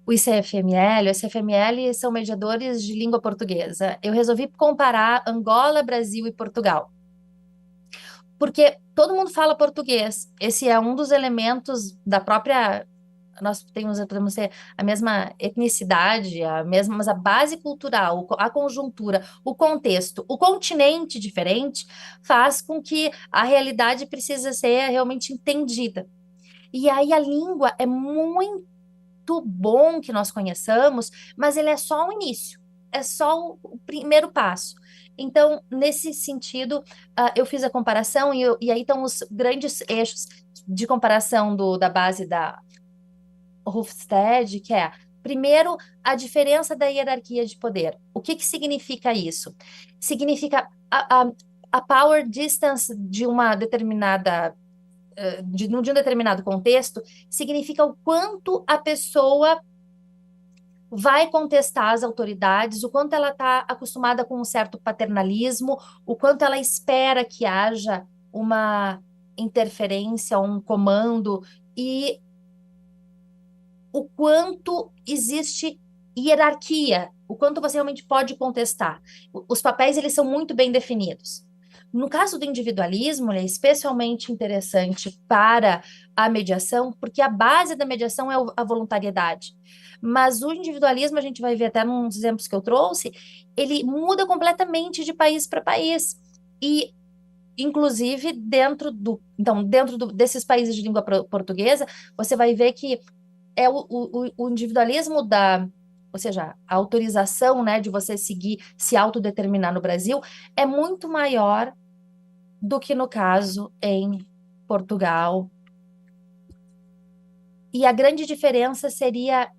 S4: o ICFML, o SFML são mediadores de língua portuguesa. Eu resolvi comparar Angola, Brasil e Portugal. Porque todo mundo fala português. Esse é um dos elementos da própria. Nós podemos ter a mesma etnicidade, a mesma, mas a base cultural, a conjuntura, o contexto, o continente diferente faz com que a realidade precisa ser realmente entendida. E aí a língua é muito bom que nós conheçamos, mas ele é só o início, é só o primeiro passo. Então, nesse sentido, eu fiz a comparação e aí estão os grandes eixos de comparação da base da Hofstede, que é, primeiro, a diferença da hierarquia de poder. O que significa isso? Significa a power distance de uma determinada de um determinado contexto, significa o quanto a pessoa vai contestar as autoridades, o quanto ela está acostumada com um certo paternalismo, o quanto ela espera que haja uma interferência, um comando, e o quanto existe hierarquia, o quanto você realmente pode contestar. Os papéis, eles são muito bem definidos. No caso do individualismo, ele é especialmente interessante para a mediação, porque a base da mediação é a voluntariedade. Mas o individualismo, a gente vai ver até nos exemplos que eu trouxe, ele muda completamente de país para país. E, inclusive, desses países de língua portuguesa, você vai ver que é o individualismo ou seja, a autorização, né, de você se autodeterminar no Brasil é muito maior do que no caso em Portugal. E a grande diferença seria,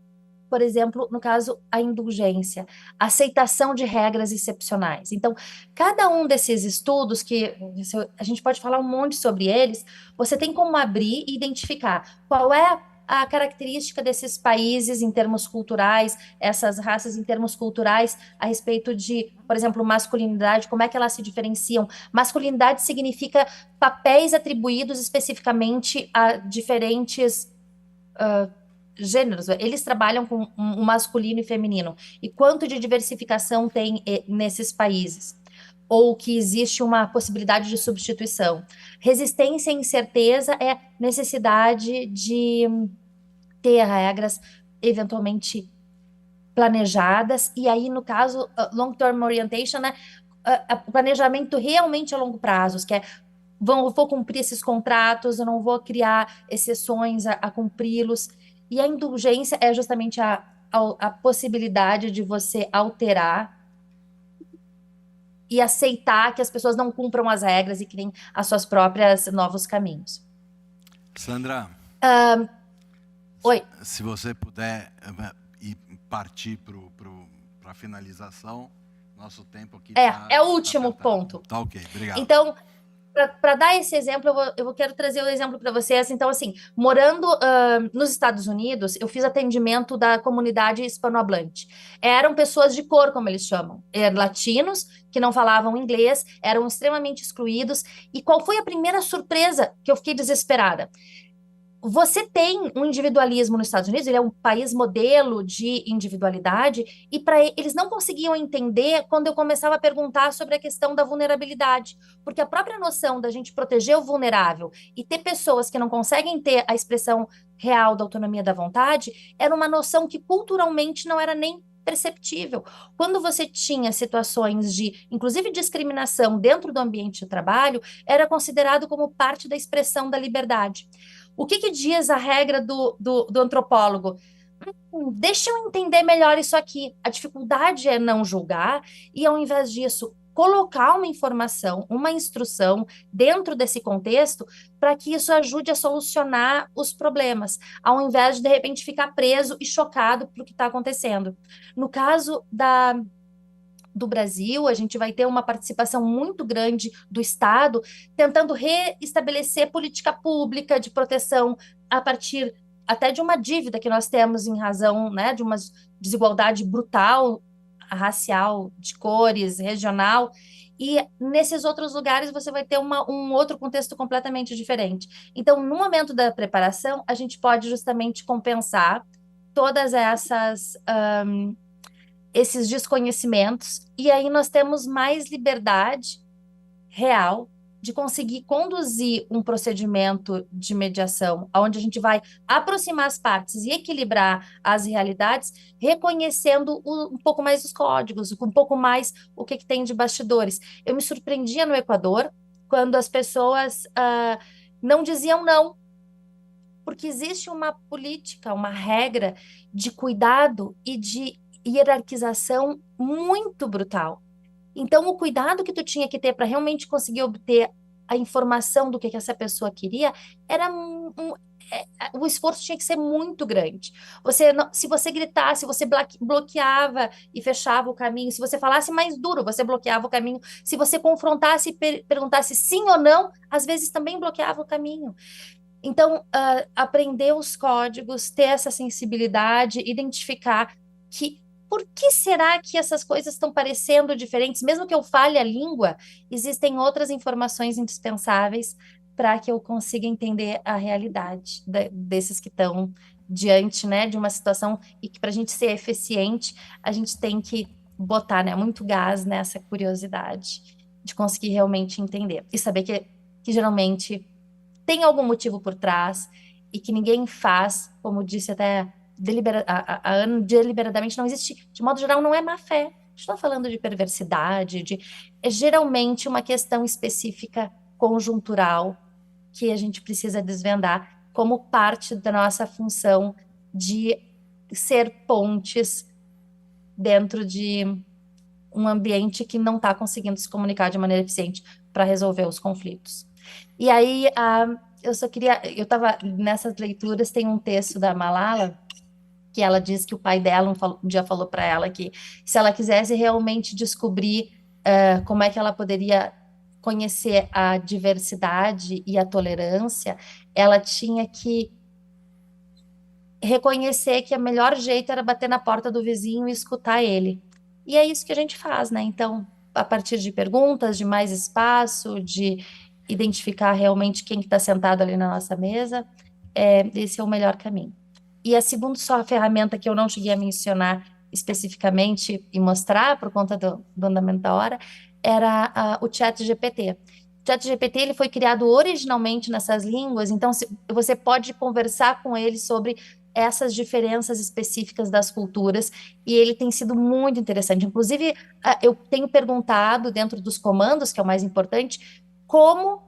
S4: por exemplo, no caso, a indulgência, a aceitação de regras excepcionais. Então, cada um desses estudos, que a gente pode falar um monte sobre eles, você tem como abrir e identificar qual é a característica desses países em termos culturais, essas raças em termos culturais, a respeito de, por exemplo, masculinidade, como é que elas se diferenciam. Masculinidade significa papéis atribuídos especificamente a diferentes gêneros. Eles trabalham com um masculino e feminino. E quanto de diversificação tem nesses países? Ou que existe uma possibilidade de substituição. Resistência e incerteza é necessidade de ter regras eventualmente planejadas, e aí, no caso, long-term orientation, né, planejamento realmente a longo prazo, que é vou cumprir esses contratos, eu não vou criar exceções a cumpri-los. E a indulgência é justamente a possibilidade de você alterar e aceitar que as pessoas não cumpram as regras e criem as suas próprias novos caminhos.
S1: Sandra,
S4: Oi.
S1: se você puder partir para a finalização, nosso tempo aqui
S4: é o último ponto.
S1: Tá ok, obrigado.
S4: Então, para dar esse exemplo, eu quero trazer o exemplo para vocês. Então, assim, morando nos Estados Unidos, eu fiz atendimento da comunidade hispanohablante. Eram pessoas de cor, como eles chamam. Latinos, que não falavam inglês, eram extremamente excluídos. E qual foi a primeira surpresa que eu fiquei desesperada? Você tem um individualismo nos Estados Unidos, ele é um país modelo de individualidade, e eles não conseguiam entender quando eu começava a perguntar sobre a questão da vulnerabilidade, porque a própria noção da gente proteger o vulnerável e ter pessoas que não conseguem ter a expressão real da autonomia da vontade era uma noção que culturalmente não era nem perceptível. Quando você tinha situações de, inclusive, discriminação dentro do ambiente de trabalho, era considerado como parte da expressão da liberdade. O que diz a regra do antropólogo? Deixa eu entender melhor isso aqui. A dificuldade é não julgar e, ao invés disso, colocar uma informação, uma instrução dentro desse contexto para que isso ajude a solucionar os problemas, ao invés de repente, ficar preso e chocado pelo que está acontecendo. No caso do Brasil, a gente vai ter uma participação muito grande do Estado, tentando reestabelecer política pública de proteção a partir até de uma dívida que nós temos em razão, né, de uma desigualdade brutal, racial, de cores, regional, e nesses outros lugares você vai ter um outro contexto completamente diferente. Então, no momento da preparação, a gente pode justamente compensar todas esses desconhecimentos, e aí nós temos mais liberdade real de conseguir conduzir um procedimento de mediação, onde a gente vai aproximar as partes e equilibrar as realidades, reconhecendo um pouco mais os códigos, um pouco mais o que tem de bastidores. Eu me surpreendia no Equador quando as pessoas não diziam não, porque existe uma política, uma regra de cuidado e de hierarquização muito brutal. Então, o cuidado que tu tinha que ter para realmente conseguir obter a informação do que essa pessoa queria, era o esforço tinha que ser muito grande. Se você gritasse, se você bloqueava e fechava o caminho, se você falasse mais duro, você bloqueava o caminho, se você confrontasse e perguntasse sim ou não, às vezes também bloqueava o caminho. Então, aprender os códigos, ter essa sensibilidade, identificar por que será que essas coisas estão parecendo diferentes? Mesmo que eu fale a língua, existem outras informações indispensáveis para que eu consiga entender a realidade desses que estão diante, né, de uma situação, e que para a gente ser eficiente, a gente tem que botar, né, muito gás nessa curiosidade de conseguir realmente entender. E saber que geralmente tem algum motivo por trás e que ninguém faz, como disse até a Ana, deliberadamente. Não existe, de modo geral, não é má fé. Estou falando de perversidade, é geralmente uma questão específica, conjuntural, que a gente precisa desvendar como parte da nossa função de ser pontes dentro de um ambiente que não está conseguindo se comunicar de maneira eficiente para resolver os conflitos. E aí, eu estava nessas leituras, tem um texto da Malala, que ela diz que o pai dela um dia falou para ela que se ela quisesse realmente descobrir como é que ela poderia conhecer a diversidade e a tolerância, ela tinha que reconhecer que o melhor jeito era bater na porta do vizinho e escutar ele. E é isso que a gente faz, né? Então, a partir de perguntas, de mais espaço, de identificar realmente quem está sentado ali na nossa mesa, esse é o melhor caminho. E a segunda só ferramenta que eu não cheguei a mencionar especificamente e mostrar por conta do andamento da hora era o ChatGPT. O ChatGPT ele foi criado originalmente nessas línguas, então você pode conversar com ele sobre essas diferenças específicas das culturas, e ele tem sido muito interessante. Inclusive, eu tenho perguntado dentro dos comandos, que é o mais importante, como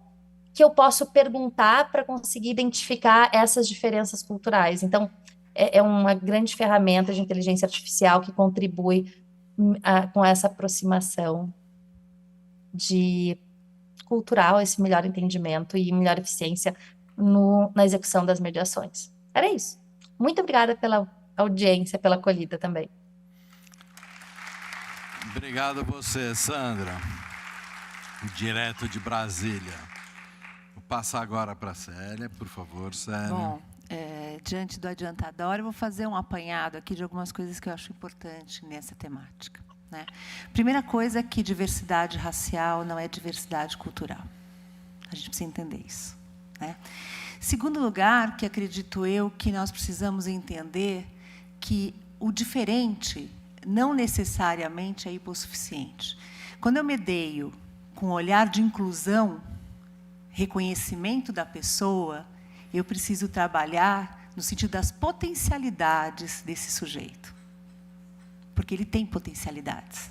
S4: que eu posso perguntar para conseguir identificar essas diferenças culturais. Então, é uma grande ferramenta de inteligência artificial que contribui com essa aproximação cultural, esse melhor entendimento e melhor eficiência na execução das mediações. Era isso. Muito obrigada pela audiência, pela acolhida também.
S1: Obrigado a você, Sandra, direto de Brasília. Vou passar agora para a Célia, por favor, Célia.
S5: Bom, diante do adiantado da hora, eu vou fazer um apanhado aqui de algumas coisas que eu acho importante nessa temática, né? Primeira coisa é que diversidade racial não é diversidade cultural. A gente precisa entender isso, né? Segundo lugar, que acredito eu que nós precisamos entender que o diferente não necessariamente é hipossuficiente. Quando eu medeio com olhar de inclusão, reconhecimento da pessoa, eu preciso trabalhar no sentido das potencialidades desse sujeito. Porque ele tem potencialidades,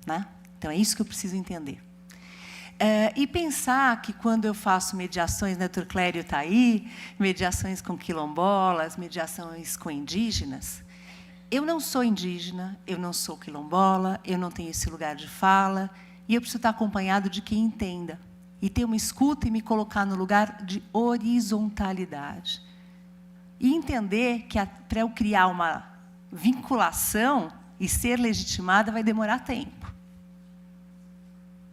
S5: né? Então, é isso que eu preciso entender. E pensar que quando eu faço mediações, né, o Dr. Clério está aí, mediações com quilombolas, mediações com indígenas, eu não sou indígena, eu não sou quilombola, eu não tenho esse lugar de fala, e eu preciso estar acompanhado de quem entenda, e ter uma escuta e me colocar no lugar de horizontalidade. E entender que para eu criar uma vinculação e ser legitimada vai demorar tempo.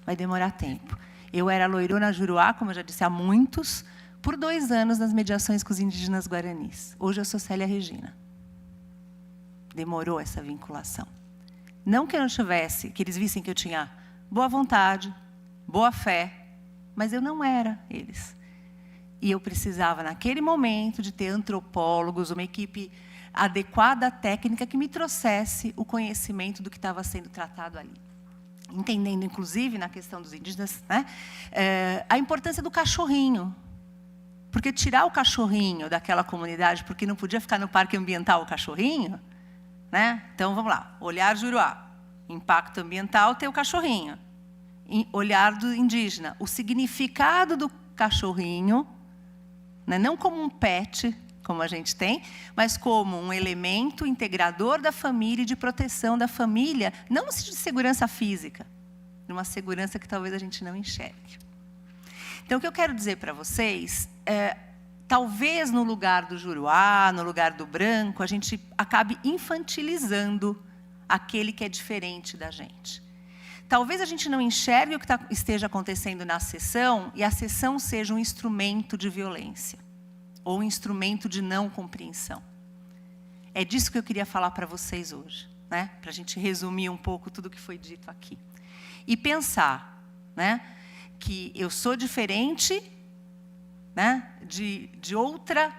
S5: Vai demorar tempo. Eu era loirona Juruá, como eu já disse, há muitos, por 2 anos nas mediações com os indígenas guaranis. Hoje eu sou Célia Regina. Demorou essa vinculação. Não que eu não tivesse, que eles vissem que eu tinha boa vontade, boa fé, mas eu não era eles. E eu precisava, naquele momento, de ter antropólogos, uma equipe adequada técnica que me trouxesse o conhecimento do que estava sendo tratado ali. Entendendo, inclusive, na questão dos indígenas, né, a importância do cachorrinho. Porque tirar o cachorrinho daquela comunidade, porque não podia ficar no parque ambiental o cachorrinho, né? Então, vamos lá, olhar Juruá, impacto ambiental, ter o cachorrinho. Olhar do indígena, o significado do cachorrinho, né, não como um pet, como a gente tem, mas como um elemento integrador da família e de proteção da família, não de segurança física, de uma segurança que talvez a gente não enxergue. Então, o que eu quero dizer para vocês é, talvez no lugar do Juruá, no lugar do branco, a gente acabe infantilizando aquele que é diferente da gente. Talvez a gente não enxergue o que esteja acontecendo na sessão e a sessão seja um instrumento de violência ou um instrumento de não compreensão. É disso que eu queria falar para vocês hoje, né? Para a gente resumir um pouco tudo o que foi dito aqui. E pensar, né, que eu sou diferente, né, de outro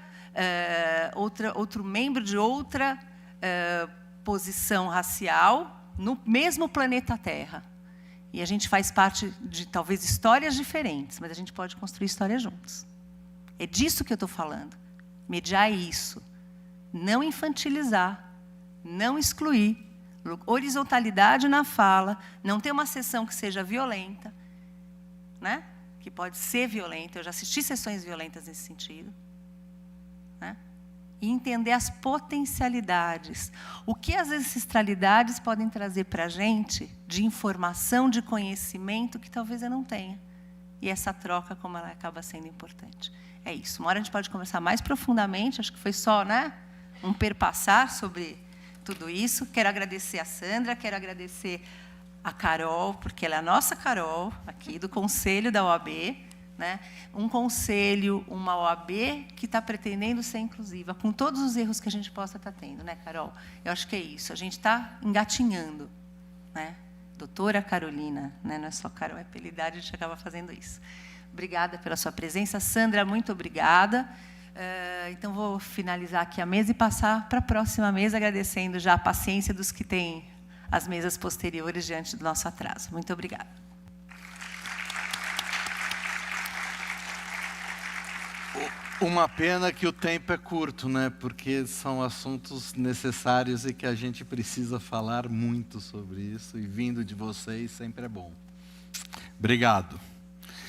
S5: membro de outra posição racial no mesmo planeta Terra. E a gente faz parte de, talvez, histórias diferentes, mas a gente pode construir histórias juntos. É disso que eu estou falando. Mediar isso. Não infantilizar. Não excluir. Horizontalidade na fala. Não ter uma sessão que seja violenta, né? Que pode ser violenta. Eu já assisti sessões violentas nesse sentido. Né? E entender as potencialidades. O que as ancestralidades podem trazer para a gente de informação, de conhecimento que talvez eu não tenha. E essa troca, como ela acaba sendo importante. É isso. Uma hora a gente pode conversar mais profundamente. Acho que foi só, né, um perpassar sobre tudo isso. Quero agradecer a Sandra, quero agradecer a Carol, porque ela é a nossa Carol, aqui do Conselho da OAB. Né? Um conselho, uma OAB que está pretendendo ser inclusiva, com todos os erros que a gente possa estar tendo, né, Carol? Eu acho que é isso. A gente está engatinhando. Né? Doutora Carolina, né? Não é só Carol, é apelidade, a gente acaba fazendo isso. Obrigada pela sua presença. Sandra, muito obrigada. Então, vou finalizar aqui a mesa e passar para a próxima mesa, agradecendo já a paciência dos que têm as mesas posteriores diante do nosso atraso. Muito obrigada.
S1: Uma pena que o tempo é curto, né? Porque são assuntos necessários e que a gente precisa falar muito sobre isso. E vindo de vocês sempre é bom. Obrigado.